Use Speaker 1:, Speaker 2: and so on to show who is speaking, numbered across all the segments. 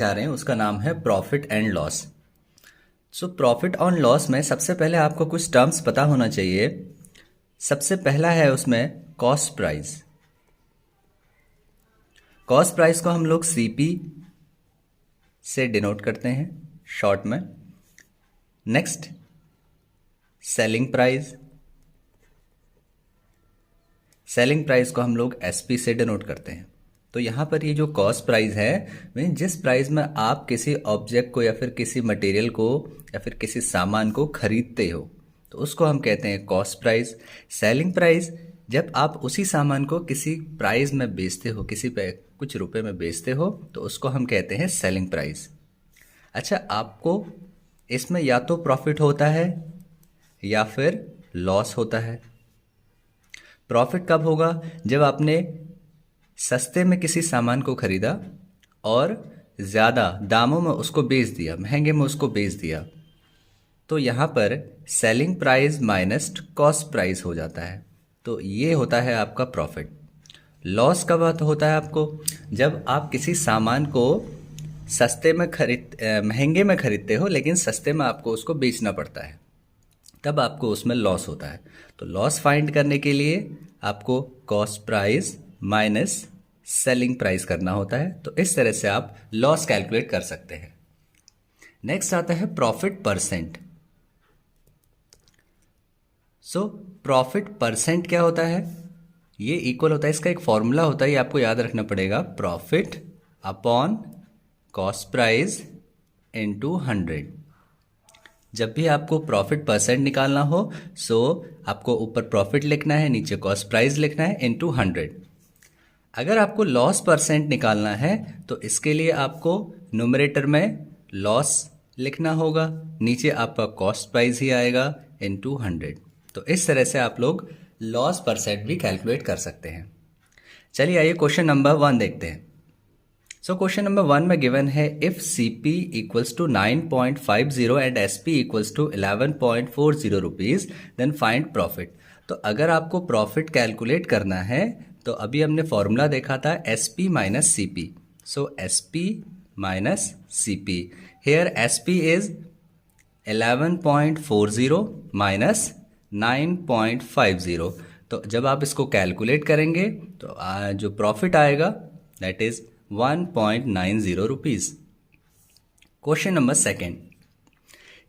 Speaker 1: जा रहे हैं उसका नाम है profit and loss. So profit on loss में सबसे पहले आपको कुछ टर्म्स पता होना चाहिए। सबसे पहला है उसमें कॉस्ट प्राइस। कॉस्ट प्राइस को हम लोग सीपी से डिनोट करते हैं शॉर्ट में। Next selling price. Selling price को हम लोग एसपी से डिनोट करते हैं। तो यहाँ पर ये जो कॉस्ट प्राइस है मीन जिस प्राइस में आप किसी ऑब्जेक्ट को या फिर किसी मटेरियल को या फिर किसी सामान को खरीदते हो तो उसको हम कहते हैं कॉस्ट प्राइस। सेलिंग प्राइस जब आप उसी सामान को किसी प्राइस में बेचते हो, किसी पे कुछ रुपए में बेचते हो तो उसको हम कहते हैं सेलिंग प्राइस। अच्छा, आपको इसमें या तो प्रॉफिट होता है या फिर लॉस होता है। प्रॉफिट कब होगा? जब आपने सस्ते में किसी सामान को खरीदा और ज़्यादा दामों में उसको बेच दिया, महंगे में उसको बेच दिया, तो यहाँ पर selling price minus cost price हो जाता है। तो ये होता है आपका प्रॉफिट। लॉस कब होता है आपको? जब आप किसी सामान को सस्ते में महंगे में खरीदते हो लेकिन सस्ते में आपको उसको बेचना पड़ता है, तब आपको उसमें लॉस होता है। तो लॉस फाइंड करने के लिए आपको cost price minus selling price करना होता है। तो इस तरह से आप लॉस कैलकुलेट कर सकते हैं। नेक्स्ट आता है प्रॉफिट परसेंट। सो प्रॉफिट परसेंट क्या होता है? ये इक्वल होता है, इसका एक फॉर्मूला होता है, ये आपको याद रखना पड़ेगा। Profit upon cost price into 100। जब भी आपको प्रॉफिट परसेंट निकालना हो सो आपको ऊपर प्रॉफिट लिखना है, नीचे कॉस्ट प्राइस लिखना है इनटू 100। अगर आपको लॉस परसेंट निकालना है तो इसके लिए आपको न्यूमरेटर में लॉस लिखना होगा, नीचे आपका कॉस्ट प्राइस ही आएगा इनटू 100। तो इस तरह से आप लोग लॉस परसेंट भी कैलकुलेट कर सकते हैं। चलिए आइए क्वेश्चन नंबर 1 देखते हैं। सो क्वेश्चन नंबर 1 में गिवन है if CP equals to 9.50 and SP equals to 11.40 rupees then find profit. तो अगर आपको प्रॉफिट कैलकुलेट करना है तो अभी हमने फॉर्मूला देखा था SP minus CP। So SP minus CP। Here SP is 11.40 minus 9.50। तो जब आप इसको कैलकुलेट करेंगे तो जो प्रॉफिट आएगा that is 1.90 rupees. Question number 2,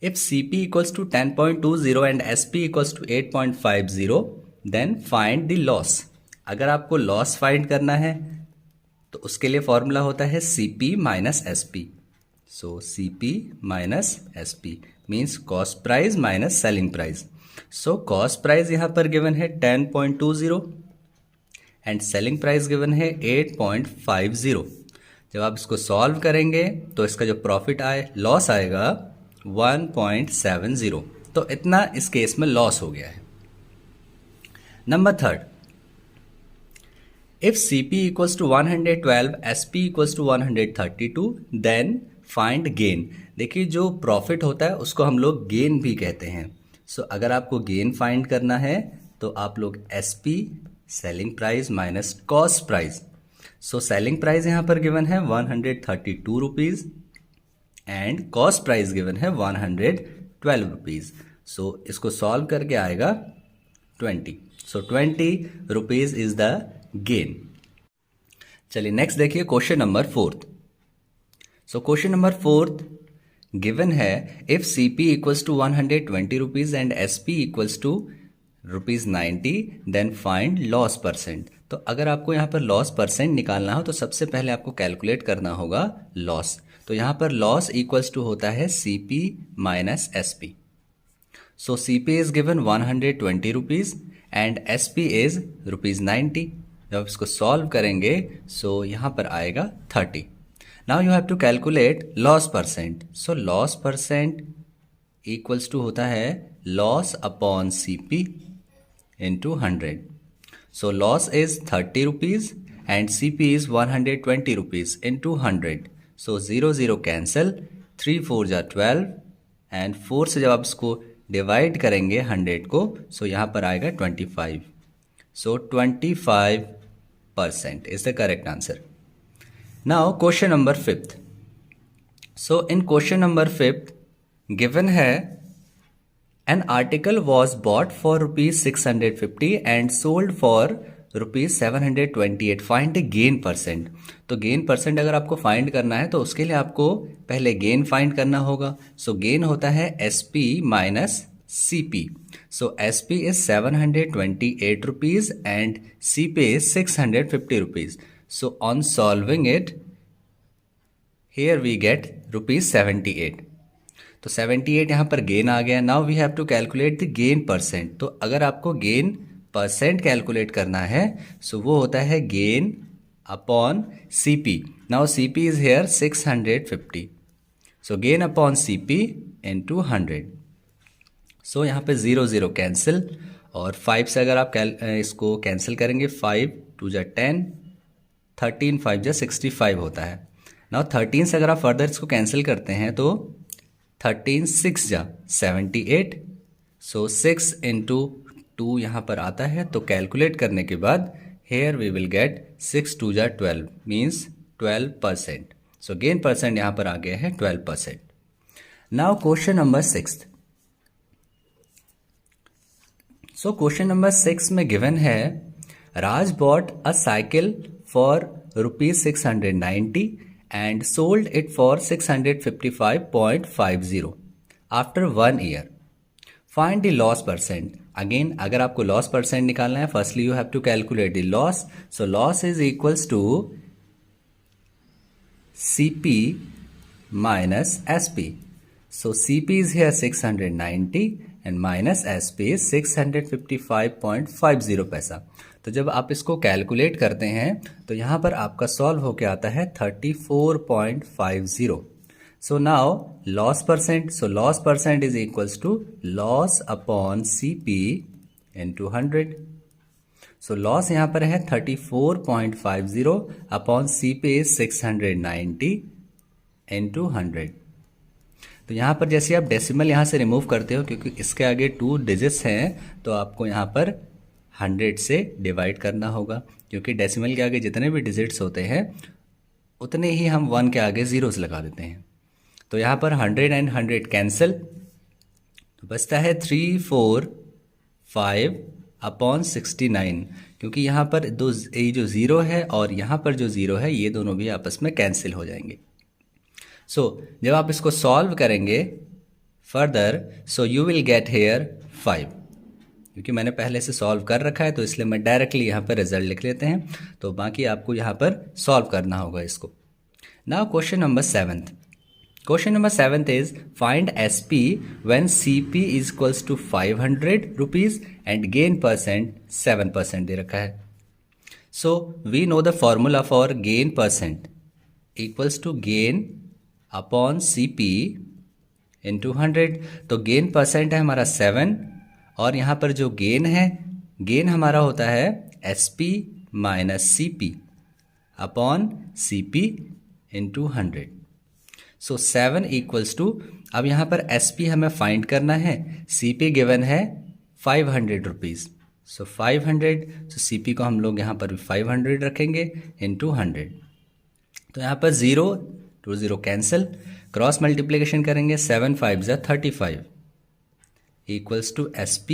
Speaker 1: if CP equals to 10.20 and SP equals to 8.50 then find the loss. अगर आपको लॉस फाइंड करना है तो उसके लिए फॉर्मूला होता है CP माइनस SP। सो CP minus SP means cost price minus selling price. So cost price यहाँ पर गिवन है 10.20 एंड सेलिंग प्राइस गिवन है 8.50। जब आप इसको सॉल्व करेंगे तो इसका जो प्रॉफिट लॉस आएगा 1.70। तो इतना इस केस में लॉस हो गया है। Number 3, if CP equals to 112 SP equals to 132 then find gain. देखिए जो प्रॉफिट होता है उसको हम लोग गेन भी कहते हैं। सो अगर आपको गेन फाइंड करना है तो आप लोग SP selling price minus cost price. So selling price यहां पर गिवन है 132 rupees and cost price given है 112 रुपीज। सो इसको सॉल्व करके आएगा 20। So 20 rupees is the gain. चलिए नेक्स्ट देखिए question number 4। So question number 4 given है if CP equals to 120 rupees and SP equals to ₹90 then find loss percent. तो अगर आपको यहाँ पर लॉस परसेंट निकालना हो तो सबसे पहले आपको कैलकुलेट करना होगा लॉस। तो यहाँ पर लॉस इक्वल्स टू होता है CP minus SP। So CP is given 120 rupees and SP is ₹90। जब इसको सॉल्व करेंगे सो यहाँ पर आएगा 30। Now you have to calculate loss percent. So loss percent equals to होता है loss upon CP into 100. So loss is 30 rupees and CP is 120 rupees into 100. So 0 cancel, 3 4 जा 12 and 4 से जब आप इसको डिवाइड करेंगे 100 को सो यहाँ पर आएगा 25. So 25% is the correct answer. Now question number 5. So in question number 5 given है an article was bought for ₹650 and sold for ₹728. Find gain percent. तो गेन परसेंट अगर आपको फाइंड करना है तो उसके लिए आपको पहले गेन फाइंड करना होगा. सो गेन होता है SP minus CP. So SP is ₹728 and CP is ₹650. So on solving it here we get ₹78. तो 78 यहाँ पर गेन आ गया. Now we have to calculate the gain percent. तो अगर आपको गेन परसेंट कैलकुलेट करना है सो वो होता है gain upon CP. Now CP is here 650. So gain upon CP into 100. सो यहाँ पे 0 0 कैंसिल और 5 से अगर आप इसको कैंसिल करेंगे 5 2 जा 10, 13 5 जा 65 होता है. नाउ 13 से अगर आप फर्दर इसको कैंसिल करते हैं तो 13 6 जा 78. सो 6 इंटू 2 यहाँ पर आता है. तो कैलकुलेट करने के बाद हेयर वी विल गेट 6 2 जा 12 मीन्स 12%. सो गेन परसेंट यहाँ पर आ गया है 12%. Now question number 6. So question number 6 में गिवन है Raj bought a cycle for ₹690 and sold it for 655.50 after 1 year. Find the loss percent. Again, अगर आपको loss percent निकालना है, firstly you have to calculate the loss. So loss is equals to CP minus SP. So CP is here 690 and minus SP is 655.50 पैसा. तो जब आप इसको calculate करते हैं तो यहाँ पर आपका सॉल्व होके आता है 34.50. So now loss percent. So loss percent is equals to loss upon CP into 100. So loss यहाँ पर है 34.50 अपॉन CP इज 690 इंटू 100. तो यहाँ पर जैसे आप डेसिमल यहाँ से रिमूव करते हो क्योंकि इसके आगे 2 डिजिट्स हैं तो आपको यहाँ पर 100 से डिवाइड करना होगा क्योंकि डेसिमल के आगे जितने भी डिजिट्स होते हैं उतने ही हम 1 के आगे जीरोस लगा देते हैं. तो यहाँ पर 100 एंड 100 कैंसिल तो बचता है 345 अपॉन 69 क्योंकि यहाँ पर ये जो ज़ीरो है और यहाँ पर जो ज़ीरो है ये दोनों भी आपस में कैंसिल हो जाएंगे. सो जब आप इसको सॉल्व करेंगे further so you will get here 5. क्योंकि मैंने पहले से सॉल्व कर रखा है तो इसलिए मैं डायरेक्टली यहाँ पर रिजल्ट लिख लेते हैं. तो बाकी आपको यहाँ पर सॉल्व करना होगा इसको. Now question number 7. Question number 7 is find SP when CP is equals to ₹500 and gain percent 7% दे रखा है. So we know the formula for gain percent equals to gain upon CP into 100. तो gain percent है हमारा 7 और यहाँ पर जो गेन है गेन हमारा होता है SP minus CP upon CP into 100. So 7 equals to अब यहाँ पर SP हमें फाइंड करना है. CP गिवन है ₹500. सो 500 सो CP को हम लोग यहाँ पर 500 रखेंगे इंटू 100. तो यहाँ पर 0 2 0 कैंसिल क्रॉस मल्टीप्लिकेशन करेंगे 7 5 जा 35 इक्वल्स टू SP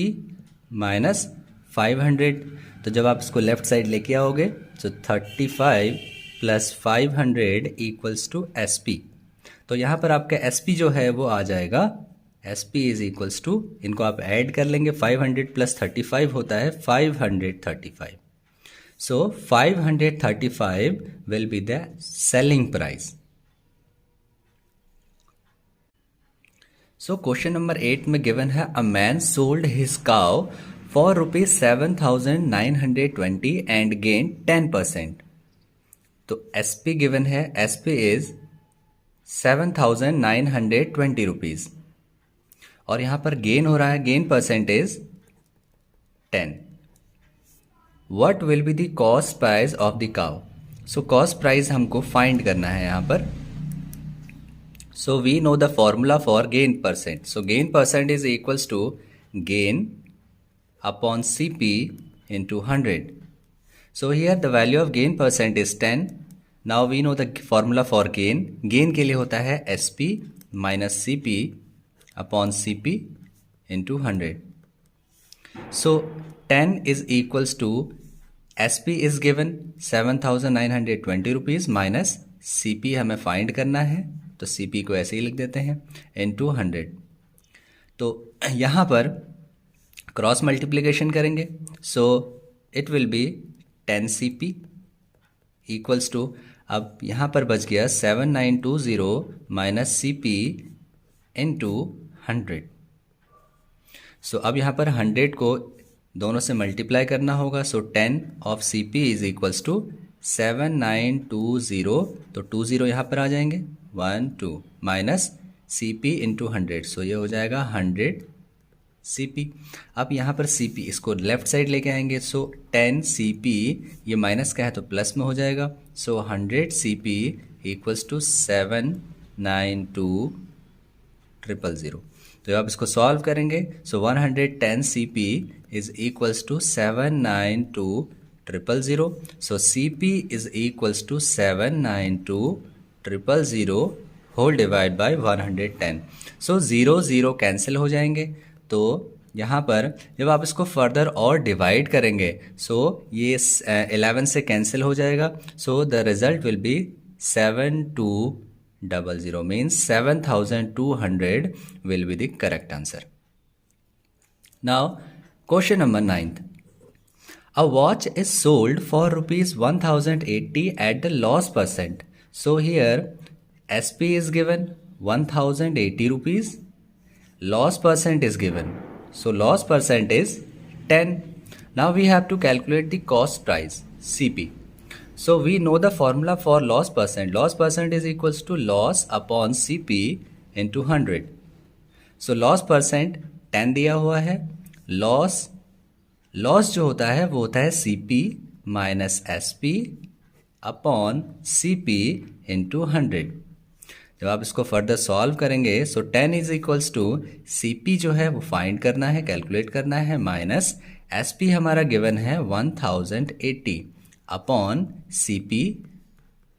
Speaker 1: माइनस 500. तो जब आप इसको लेफ्ट साइड लेके आओगे तो 35 प्लस 500 इक्वल्स टू SP. तो यहाँ पर आपका SP जो है वो आ जाएगा SP इज इक्वल्स टू इनको आप ऐड कर लेंगे 500 प्लस 35 होता है 535. सो 535 will be the selling price. So question number 8 में गिवन है a man sold his cow for ₹7,920 and gain 10%. तो SP गिवन है SP इज ₹7,920 और यहाँ पर गेन हो रहा है gain percentage 10. What will be the cost price of the cow. So cost price हमको फाइंड करना है यहाँ पर. So we know the formula for gain percent. So gain percent is equals to gain upon CP into 100. So here the value of gain percent is 10. Now we know the formula for gain. Gain के लिए होता है SP minus CP upon CP into 100. So 10 is equals to SP is given 7,920 rupees minus CP हमें find करना है, तो CP को ऐसे ही लिख देते हैं इंटू 100. तो यहाँ पर क्रॉस मल्टीप्लिकेशन करेंगे, so it will be 10CP equals to, अब यहाँ पर बच गया 7920 माइनस CP इंटू 100. सो अब यहाँ पर 100 को दोनों से मल्टीप्लाई करना होगा, so 10 of CP is equals to 7920, तो 20 यहाँ पर आ जाएंगे 1 2 माइनस CP इंटू 100, सो ये हो जाएगा 100 CP. अब यहाँ पर CP इसको लेफ्ट साइड लेके आएंगे, सो 10 CP, ये माइनस का है तो प्लस में हो जाएगा, सो 100 CP इक्वल्स टू 792,000. तो जब आप इसको सॉल्व करेंगे, so 110 CP is equals to 792,000. So CP is equals to 792,000 whole divide by 110. So 0 0 cancel हो जाएंगे. तो यहाँ पर जब आप इसको फर्दर और डिवाइड करेंगे, सो ये 11 से कैंसिल हो जाएगा, so the result will be 7200, means 7,200 will be the correct answer. Now, question number 9th. A watch is sold for rupees 1,080 at the loss percent. So here SP is given 1,080 rupees. Loss percent is given. So loss percent is 10. Now we have to calculate the cost price CP. So we know the formula for loss percent. Loss percent is equals to loss upon CP into 100. So loss percent 10 दिया हुआ है. Loss जो होता है वो होता है CP minus SP upon CP into 100. जब आप इसको फर्दर सॉल्व करेंगे, सो 10 इज इक्वल्स टू CP जो है वो फाइंड करना है, कैलकुलेट करना है, माइनस SP हमारा गिवन है 1080 अपॉन CP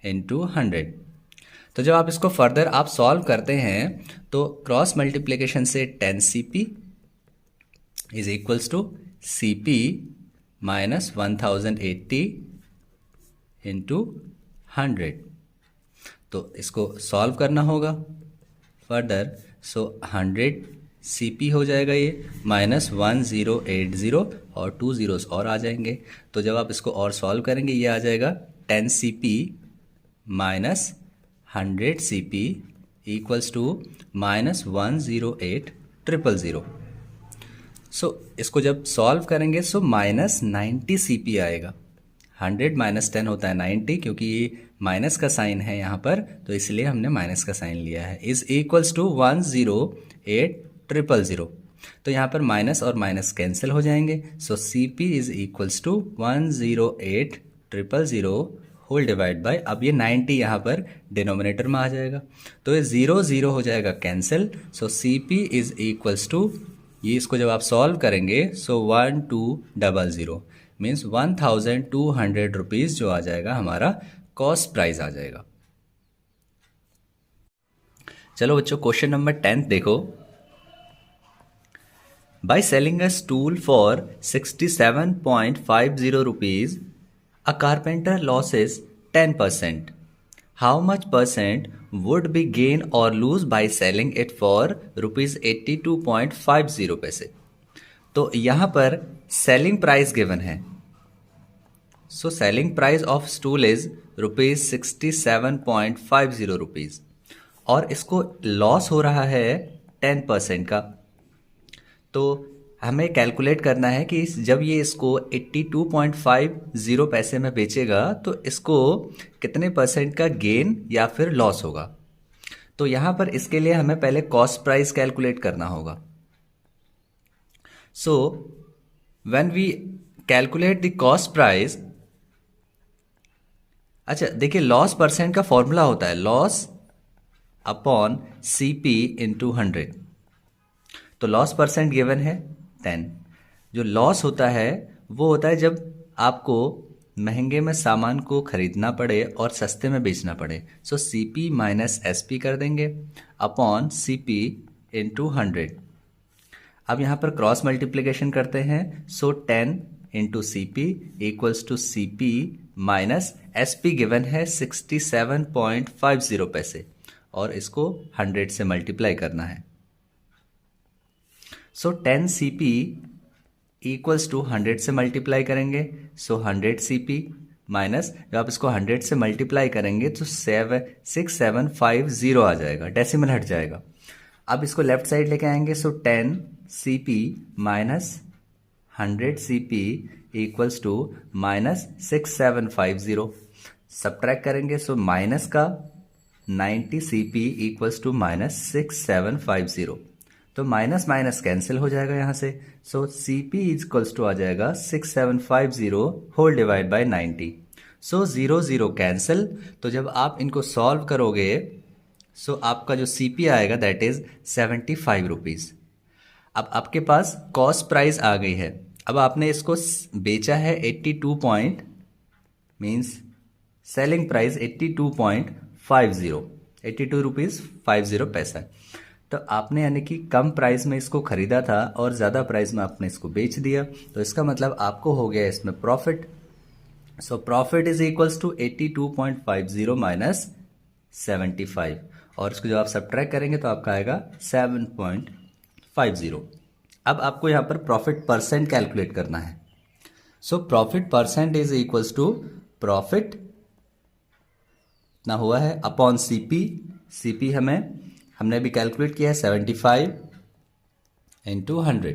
Speaker 1: इंटू 100. तो जब आप इसको फर्दर आप सॉल्व करते हैं, तो क्रॉस मल्टीप्लिकेशन से 10 CP is equals to CP minus 1080 into 100. तो इसको सॉल्व करना होगा फर्दर, सो 100 CP हो जाएगा ये माइनस 1080 और 2 zeros और आ जाएंगे. तो जब आप इसको और सॉल्व करेंगे, ये आ जाएगा 10 CP minus 100 CP equals to minus 108,000. So इसको जब सॉल्व करेंगे, सो माइनस 90 CP आएगा. 100 माइनस 10 होता है 90, क्योंकि ये माइनस का साइन है यहाँ पर, तो इसलिए हमने माइनस का साइन लिया है. Is equals to 108,000. तो यहाँ पर माइनस और माइनस कैंसिल हो जाएंगे, so CP is equals to 108,000 whole divide by, अब ये 90 यहाँ पर डिनोमिनेटर में आ जाएगा, तो ये 0 0 हो जाएगा cancel. So CP is equals to, ये इसको जब आप सॉल्व करेंगे, सो 1200 मीन्स 1,200 रुपीज़ जो आ जाएगा हमारा कॉस्ट प्राइस आ जाएगा. चलो बच्चों, क्वेश्चन नंबर 10 देखो. By selling a stool for 67.50 rupees, a carpenter loses 10%. How much percent would be gain और lose by selling it for rupees 82.50 पैसे. तो यहाँ पर सेलिंग प्राइस गिवन है. So selling price of stool is rupees 67.50 rupees, और इसको loss हो रहा है 10% का. तो हमें कैलकुलेट करना है कि जब ये इसको 82.50 पैसे में बेचेगा, तो इसको कितने परसेंट का गेन या फिर लॉस होगा. तो यहाँ पर इसके लिए हमें पहले कॉस्ट प्राइस कैलकुलेट करना होगा. So when we calculate the cost price, अच्छा देखिए, लॉस परसेंट का फॉर्मूला होता है लॉस अपॉन CP इंटू 100. तो लॉस परसेंट गिवन है 10. जो लॉस होता है वो होता है जब आपको महंगे में सामान को खरीदना पड़े और सस्ते में बेचना पड़े, सो CP माइनस SP कर देंगे अपॉन CP इंटू 100। अब यहाँ पर क्रॉस मल्टीप्लिकेशन करते हैं, so 10 into CP equals to CP minus SP given है 67.50 पैसे और इसको 100 से मल्टीप्लाई करना है। सो 10 CP इक्वल्स टू 100 से मल्टीप्लाई करेंगे, सो 100 CP माइनस, जब आप इसको 100 से मल्टीप्लाई करेंगे तो 6750 आ जाएगा, डेसिमल हट जाएगा। अब इसको लेफ्ट साइड लेके आएंगे, so 10 CP minus 100 CP equals to minus 6750। Subtract करेंगे, सो माइनस का 90 CP इक्वल्स टू माइनस 6750, तो माइनस माइनस कैंसिल हो जाएगा यहाँ से, सो CP इक्वल्स टू आ जाएगा 6750 whole divide by 90। So 0 0 cancel, तो जब आप इनको सॉल्व करोगे सो आपका जो CP आएगा दैट इज 75 रुपीज़। अब आपके पास कॉस्ट प्राइस आ गई है, अब आपने इसको बेचा है 82 point means selling price 82.50, 82 rupees 50 पैसा। तो आपने यानी कि कम प्राइस में इसको खरीदा था और ज़्यादा प्राइस में आपने इसको बेच दिया, तो इसका मतलब आपको हो गया इसमें profit. So profit is equals to 82.50 minus 75, और इसको जब आप सब्ट्रैक्ट करेंगे तो आपका आएगा 7.50। अब आपको यहाँ पर प्रॉफिट परसेंट कैलकुलेट करना है। So profit percent is equals to profit ना हुआ है अपॉन CP हमने भी कैलकुलेट किया है 75 इंटू 100।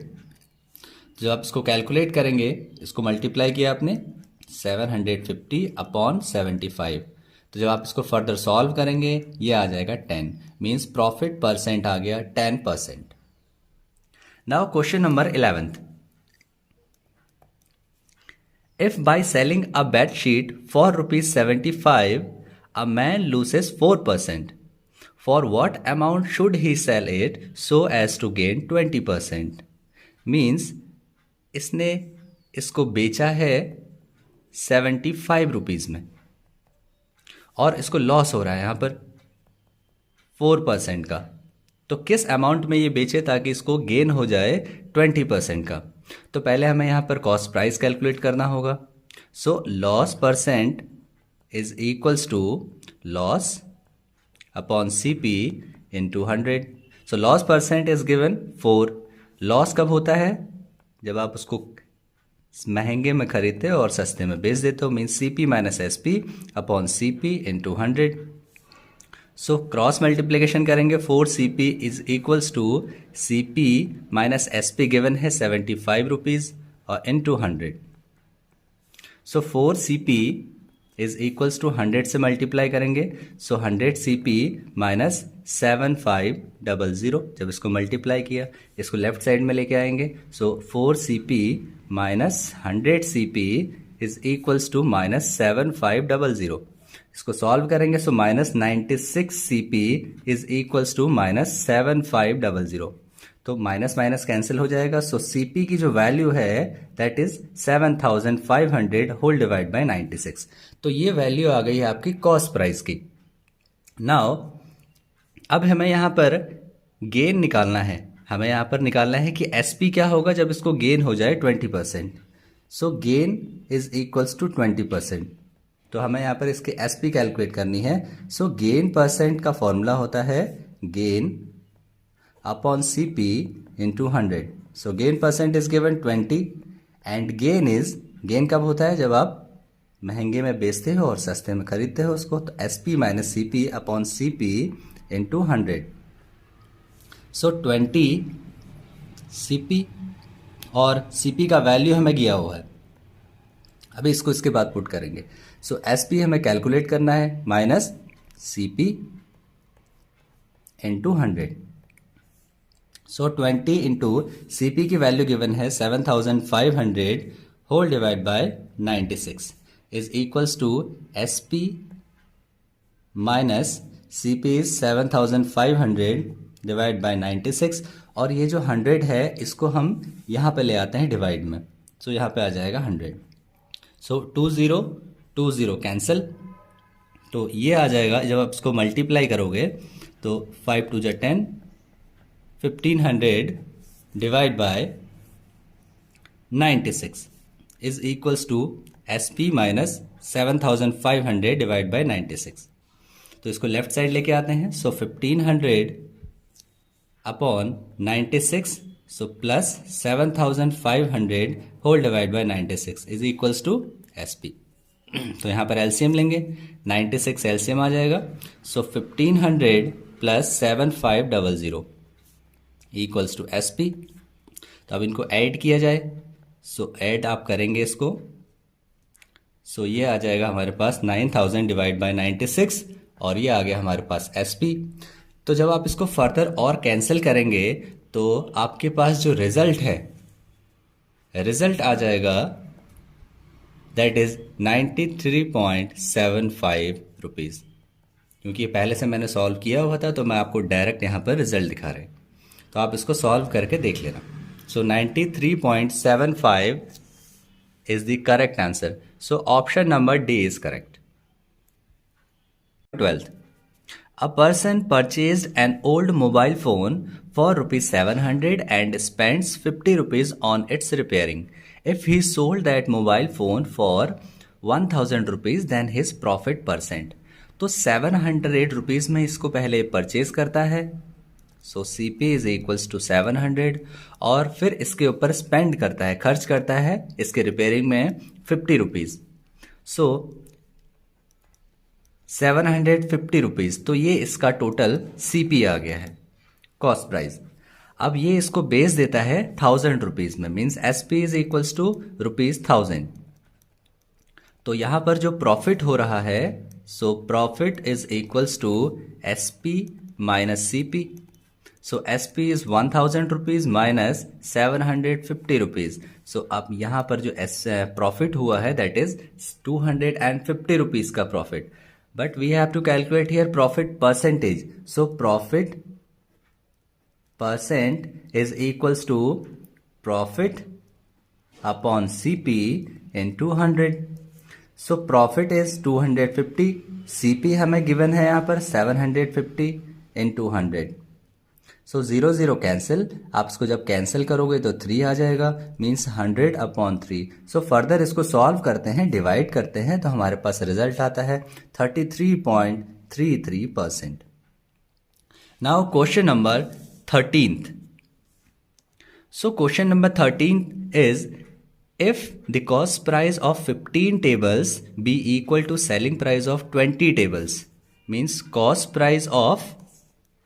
Speaker 1: जब आप इसको कैलकुलेट करेंगे, इसको मल्टीप्लाई किया आपने 750 अपॉन 75, तो जब आप इसको फर्दर सॉल्व करेंगे ये आ जाएगा 10, मीन्स प्रॉफिट परसेंट आ गया 10%। Now question number 11th, if bye selling a bed sheet for ₹75 a man loses 4%, for what amount should he sell it so as to gain 20%? Means इसने इसको बेचा है 75 rupees में और इसको लॉस हो रहा है यहाँ पर 4% का, तो किस अमाउंट में ये बेचे ताकि इसको गेन हो जाए 20% का? तो पहले हमें यहाँ पर कॉस्ट प्राइस कैलकुलेट करना होगा। सो loss percent is equals to loss upon CP into 100. So loss percent is given 4. Loss कब होता है? जब आप उसको महंगे में खरीदते हो और सस्ते में बेच देते हो, means CP minus SP upon CP into 100। So cross multiplication करेंगे, 4 CP is equals to CP minus SP given है 75 रुपीज़ और into 100। So 4 CP is equals to 100 से मल्टीप्लाई करेंगे, सो 100 CP माइनस 7500। जब इसको मल्टीप्लाई किया, इसको लेफ्ट साइड में लेके आएंगे, so 4 CP minus 100 CP is equals to minus 7500। इसको सॉल्व करेंगे, so minus 96 CP is equals to minus 7500, तो माइनस माइनस कैंसिल हो जाएगा। सो CP की जो वैल्यू है that is 7500 whole divide by 96, तो ये वैल्यू आ गई है आपकी कॉस्ट प्राइस की। नाउ अब हमें यहाँ पर गेन निकालना है, हमें यहाँ पर निकालना है कि SP क्या होगा जब इसको गेन हो जाए 20%। सो गेन इज इक्वल्स टू 20%, तो हमें यहाँ पर इसकी SP कैलकुलेट करनी है। सो गेन परसेंट का फॉर्मूला होता है gain upon CP into 100। So gain percent is given 20 and gain कब होता है? जब आप महंगे में बेचते हो और सस्ते में खरीदते हो उसको, तो SP minus CP upon CP into 100। So 20 CP और CP का वैल्यू हमें दिया हुआ है, अभी इसको इसके बाद पुट करेंगे। सो SP हमें कैलकुलेट करना है minus CP into 100। So 20 into CP की वैल्यू गिवन है 7500 whole divide by 96 is equals to SP minus CP is 7500 divide by 96, और ये जो 100 है इसको हम यहाँ पे ले आते हैं डिवाइड में, सो यहाँ पे आ जाएगा 100। सो 2 0 कैंसिल, तो ये आ जाएगा जब आप इसको मल्टीप्लाई करोगे तो 5 2 10, 1500 divide by 96 is equals to SP minus 7500 divide by 96। तो इसको लेफ्ट साइड लेके आते हैं, so 1500 upon 96, so plus 7500 whole divide by 96 is equals to SP। तो यहाँ पर एलसीएम लेंगे, 96 एलसीएम आ जाएगा, सो 1500 प्लस 7500 इक्वल्स टू SP। तो अब इनको ऐड किया जाए, सो ऐड आप करेंगे इसको, सो ये आ जाएगा हमारे पास 9000 डिवाइड बाय 96 और ये आ गया हमारे पास SP। तो जब आप इसको फर्दर और कैंसिल करेंगे तो आपके पास जो रिजल्ट है, रिजल्ट आ जाएगा दैट इज 93.75 रुपीज़। क्योंकि पहले से मैंने सॉल्व किया हुआ था तो मैं आपको डायरेक्ट यहाँ पर रिजल्ट दिखा रहे, तो आप इसको सॉल्व करके देख लेना। सो 93.75 is the correct answer. So option number D is correct. 12th, a person purchased an old mobile phone for rupees 700 and spends 50 rupees on its repairing. If he sold that mobile phone for 1000 rupees, then his profit %. तो 700 rupees में इसको पहले purchase करता है, सो CP is equals to 700, और फिर इसके ऊपर स्पेंड करता है, खर्च करता है इसके रिपेयरिंग में 50 रुपीज़, सो 750 रुपीज़। तो ये इसका टोटल CP आ गया है, कॉस्ट प्राइस। अब ये इसको बेच देता है 1000 रुपीज़ में, means SP is equals to ₹1000। तो यहाँ पर जो प्रॉफिट हो रहा है, so profit is equals to SP minus CP। So SP is 1000 rupees minus 750 rupees. So अब यहाँ पर जो प्रॉफिट हुआ है दैट इज 250 रुपीज़ का profit, but we have to calculate here profit percentage. So profit percent is equals to profit upon CP in 200। So profit is 250, CP हमें given है यहाँ पर 750 इन 200। सो 0 0 कैंसिल, आप इसको जब कैंसिल करोगे तो 3 आ जाएगा, मीन्स 100 अपॉन 3। सो फर्दर इसको सॉल्व करते हैं, डिवाइड करते हैं, तो हमारे पास रिजल्ट आता है 33.33%। Now question number 13th। So question number 13 is if the cost price of 15 tables be equal to selling price of 20 tables, means cost price of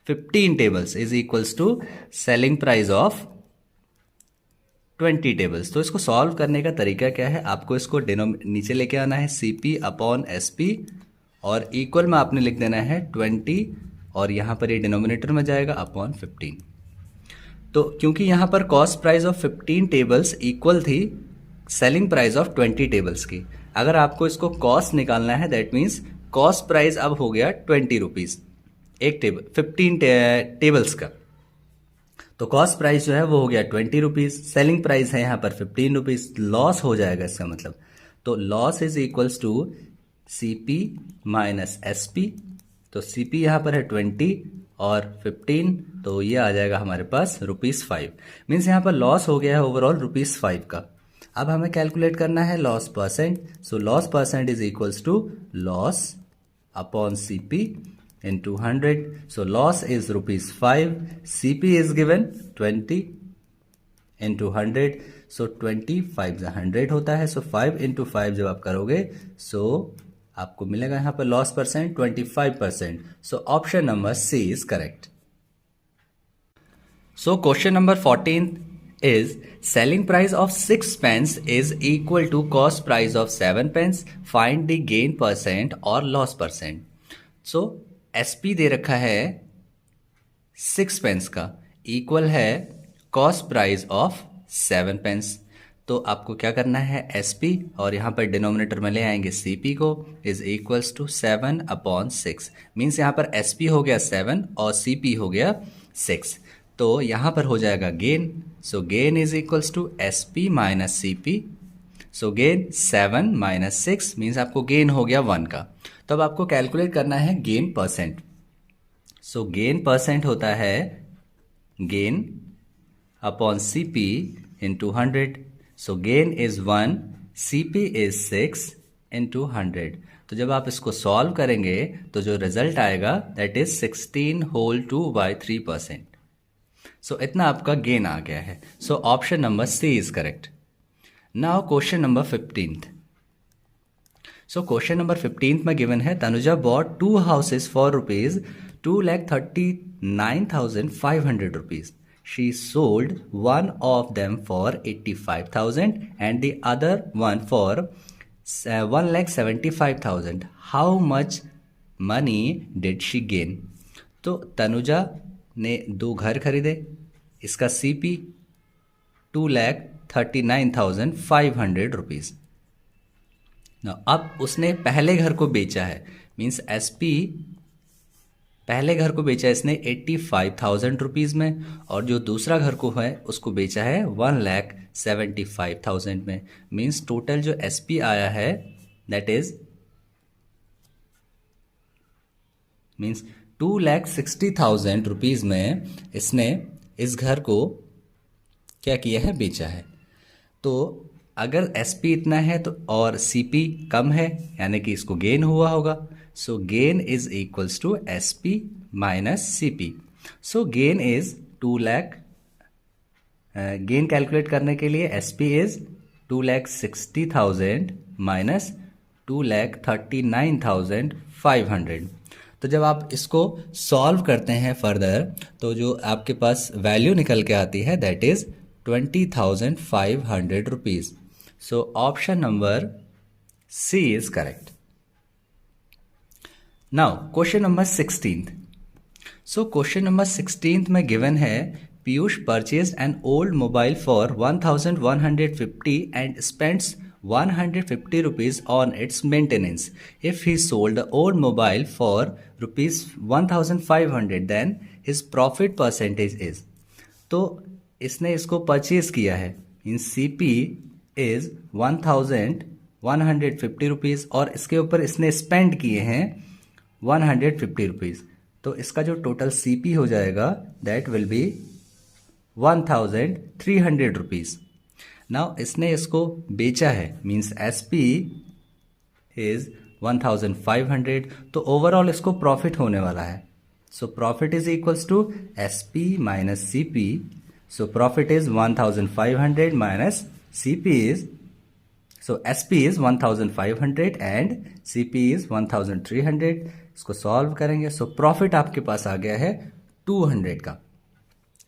Speaker 1: 15 tables is equals to selling price of 20 tables। तो इसको solve करने का तरीका क्या है, आपको इसको नीचे लेके आना है CP अपॉन SP, और इक्वल में आपने लिख देना है 20, और यहाँ पर ये डिनोमिनेटर में जाएगा अपॉन 15। तो क्योंकि यहाँ पर cost price of 15 tables equal थी सेलिंग प्राइस ऑफ 20 टेबल्स की, अगर आपको इसको कॉस्ट निकालना है दैट मीन्स कॉस्ट प्राइस अब हो गया 20 रुपीज़ एक टेबल, 15 टेबल्स का। तो कॉस्ट प्राइस जो है वो हो गया 20 रुपीज़, सेलिंग प्राइस है यहाँ पर 15 रुपीज़, लॉस हो जाएगा इसका मतलब। तो loss is equals to CP minus SP। तो CP यहाँ पर है 20 और 15, तो ये आ जाएगा हमारे पास ₹5, मीन्स यहाँ पर लॉस हो गया है ओवरऑल ₹5 का। अब हमें कैलकुलेट करना है loss percent, so loss percent is equals to loss upon CP in 200. So loss is ₹5, CP is given 20 into 100, so 25 100 होता है, so 5 into 5 जब आप करोगे so आपको मिलेगा यहाँ पर loss percent 25%। so option number C is correct. So question number 14 is selling price of 6 pence is equal to cost price of 7 pence. Find the gain percent or loss percent. So SP दे रखा है 6 pens का, equal है cost price of 7 pens. तो आपको क्या करना है SP, और यहाँ पर डिनोमिनेटर में ले आएंगे CP को, is equals to 7 upon 6, means यहाँ पर SP हो गया 7 और CP हो गया 6। तो यहाँ पर हो जाएगा gain, so gain is equals to SP minus CP। So gain 7 minus 6 means आपको गेन हो गया 1 का। तो अब आपको कैलकुलेट करना है गेन परसेंट। सो गेन परसेंट होता है gain upon CP into 100। So gain is 1, CP is 6 into 100। तो जब आप इसको सॉल्व करेंगे तो जो रिजल्ट आएगा दैट इज 16 होल 2/3%। सो इतना आपका गेन आ गया है। So option number C is correct. Now question number 15th। So question number 15th में गिवन है Tanuja bought 2 houses for ₹2,39,500 rupees. She sold one of them for 85,000 and the other one for 1,75,000. How much money did she gain? तो तनुजा ने 2 घर खरीदे, इसका CP 2,39,500 rupees. अब उसने पहले घर को बेचा है, मीन्स SP पहले घर को बेचा इसने 85,000 रुपीज़ में, और जो दूसरा घर को है उसको बेचा है 1,75,000 में। मीन्स टोटल जो SP आया है दैट इज मीन्स 2,60,000 रुपीज़ में इसने इस घर को क्या किया है, बेचा है। तो अगर SP इतना है तो और CP कम है यानी कि इसको गेन हुआ होगा। So gain is equals to SP minus CP। So gain is 2 lakh. Gain calculate करने के लिए SP इज 2,60,000 माइनस 2,39,500। तो जब आप इसको सॉल्व करते हैं फर्दर तो जो आपके पास वैल्यू निकल के आती है that is 20,500 rupees. So option number C is correct. Now question number 16th। So question number 16th में गिवन है Piyush purchased an old mobile for 1,150 and spends 150 rupees on its maintenance. If he sold the old mobile for rupees 1,500 then his profit percentage is। तो इसने इसको purchase किया है, इन CP is 1,150 rupees और इसके ऊपर इसने स्पेंड किए हैं 150 रुपीज़। तो इसका जो टोटल CP हो जाएगा that will be 1,300 rupees. Now इसने इसको बेचा है मीन्स SP इज 1,500, तो ओवरऑल इसको प्रॉफिट होने वाला है। So profit is equals to SP minus CP। So profit is 1,500 minus CP is SP is 1,500 and CP is 1,300। इसको सॉल्व करेंगे सो प्रॉफिट आपके पास आ गया है 200 का।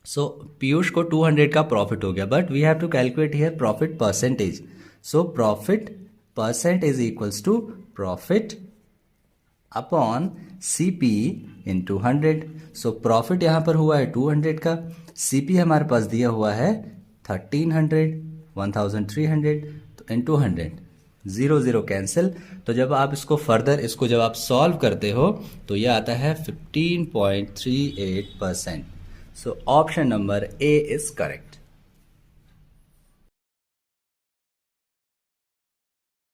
Speaker 1: सो पीयूष को 200 का प्रॉफिट हो गया, but we have to calculate here profit percentage. So profit percent is equals to profit upon CP into 100। So profit यहाँ पर हुआ है 200 का, CP हमारे पास दिया हुआ है 1,300, 1,300 तो इंटू 100, 0 0 कैंसिल। तो जब आप इसको फर्दर इसको जब आप सॉल्व करते हो तो यह आता है 15.38%। सो option number A is correct.